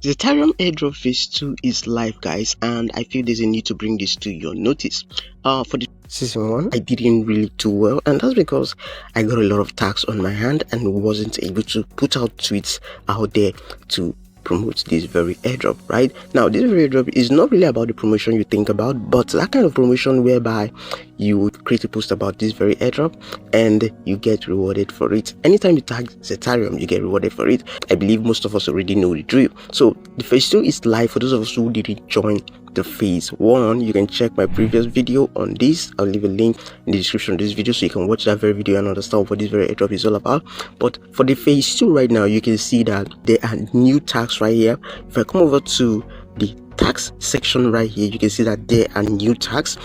Zetarium Airdrop Phase 2 is live, guys, and I feel there's a need to bring this to your notice. For the Season 1, I didn't really do well, and that's because I got a lot of tasks on my hand and wasn't able to put out tweets out there to promote this very airdrop. Right now, this very airdrop is not really about the promotion you think about, but that kind of promotion whereby you would create a post about this very airdrop and you get rewarded for it. Anytime you tag Zetarium, you get rewarded for it. I believe most of us already know the drill. So the phase 2 is live. For those of us who didn't join the phase 1, you can check my previous video on this. I'll leave a link in the description of this video so you can watch that very video and understand what this very airdrop is all about. But for the phase 2 right now, you can see that there are new tags right here. If I come over to the tags section right here, you can see that there are new tags.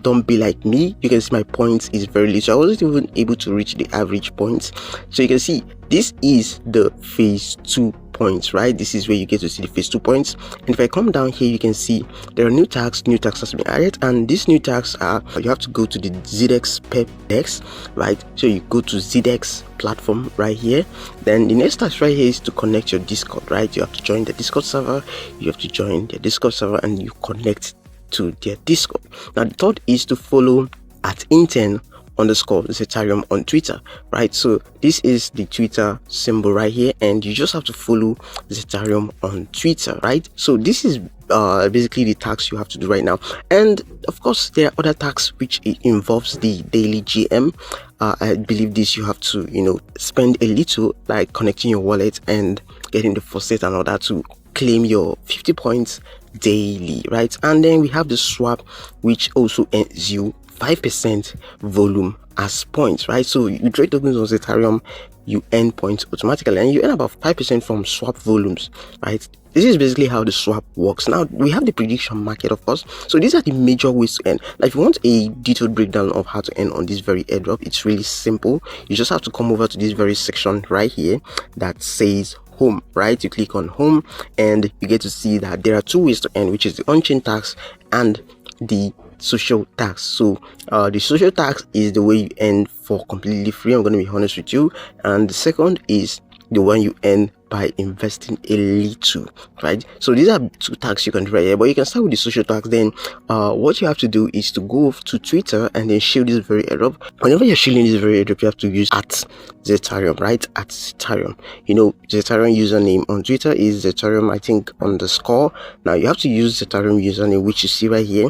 Don't be like me. You can see my points is very little. I wasn't even able to reach the average points. So you can see this is the phase 2 points, right? This is where you get to see the phase 2 points. And if I come down here, you can see there are new tags has been added, and these new tags are, you have to go to the ZX Pep Dex, right? So you go to ZX platform right here. Then the next task right here is to connect your Discord, right? You have to join the Discord server, you have to join the Discord server and you connect to their Discord. Now the third is to follow at intern underscore Zetarium on Twitter, right? So this is the Twitter symbol right here, and you just have to follow Zetarium on Twitter, right? So this is basically the task you have to do right now. And of course there are other tasks which involves the daily GM. I believe this you have to, spend a little, like connecting your wallet and getting the faucet and all that to claim your 50 points daily, right? And then we have the swap, which also earns you 5% volume as points, right? So you trade tokens on Zetarium, you earn points automatically, and you earn about 5% from swap volumes, right? This is basically how the swap works. Now we have the prediction market, of course. So these are the major ways to earn. Now if you want a detailed breakdown of how to earn on this very airdrop, it's really simple. You just have to come over to this very section right here that says home, right? You click on home and you get to see that there are two ways to earn, which is the on-chain tax and the social tax. So the social tax is the way you earn for completely free, I'm going to be honest with you, and the second is the one you earn by investing a little, right? So these are two tags you can do right here, but you can start with the social tax. Then what you have to do is to go to Twitter and then shield this very airdrop. Whenever you're shielding this very airdrop, you have to use at Zetarium, right? At Zetarium. Zetarium username on Twitter is Zetarium, I think, underscore. Now you have to use Zetarium username, which you see right here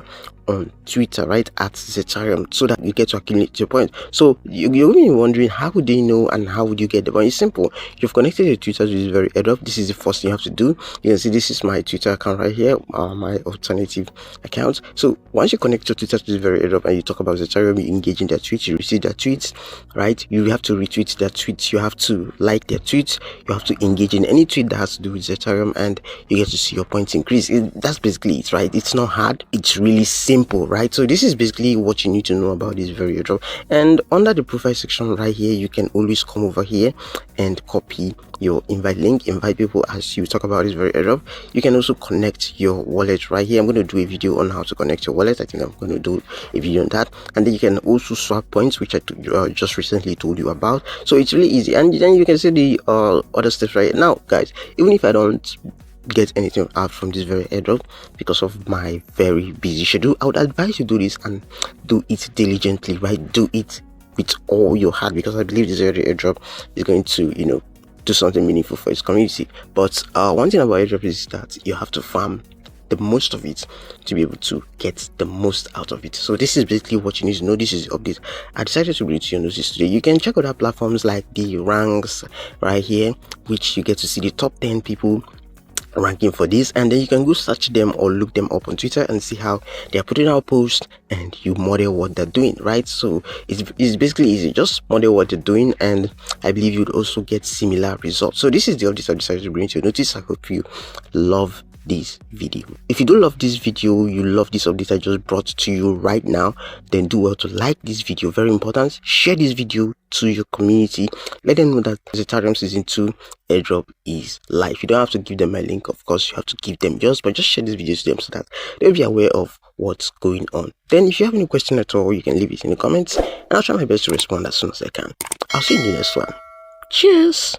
on Twitter, right? At Zetarium, so that you get to accumulate your points. So you're going to be wondering, how would they know and how would you get the point? It's simple. You've connected your Twitter to this very airdrop. This is the first thing you have to do. You can see this is my Twitter account right here, my alternative account. So once you connect your Twitter to this very airdrop and you talk about Zetarium, you engage in their tweets, you receive their tweets, right? You have to retweet their tweets, you have to like their tweets, you have to engage in any tweet that has to do with Zetarium, and you get to see your points increase. That's basically it, right? It's not hard, it's really simple, right? So this is basically what you need to know about this very airdrop. And under the profile section right here, you can always come over here and copy your invite link, invite people as you talk about this very airdrop. You can also connect your wallet right here. I'm going to do a video on how to connect your wallet. I think I'm going to do a video on that. And then you can also swap points, which I just recently told you about. So it's really easy. And then you can see the other steps right here. Now guys, even if I don't get anything out from this very airdrop because of my very busy schedule, I would advise you do this and do it diligently, right? Do it with all your heart, because I believe this very airdrop is going to do something meaningful for its community. But one thing about airdrop is that you have to farm the most of it to be able to get the most out of it. So this is basically what you need to know. This is the update I decided to bring to your notice today. You can check out our platforms like the ranks right here, which you get to see the top 10 people ranking for this, and then you can go search them or look them up on Twitter and see how they are putting out posts, and you model what they're doing, right? So it's basically easy. Just model what they're doing, and I believe you'd also get similar results. So this is the update I decided to bring to your notice. I hope you love this video. If you don't love this video, you love this update I just brought to you right now, then do well to like this video. Very important. Share this video to your community. Let them know that Zetarium Season 2 airdrop is live. You don't have to give them my link, of course. You have to give them yours, but just share this video to them so that they'll be aware of what's going on. Then if you have any question at all, you can leave it in the comments and I'll try my best to respond as soon as I can. I'll see you in the next one. Cheers.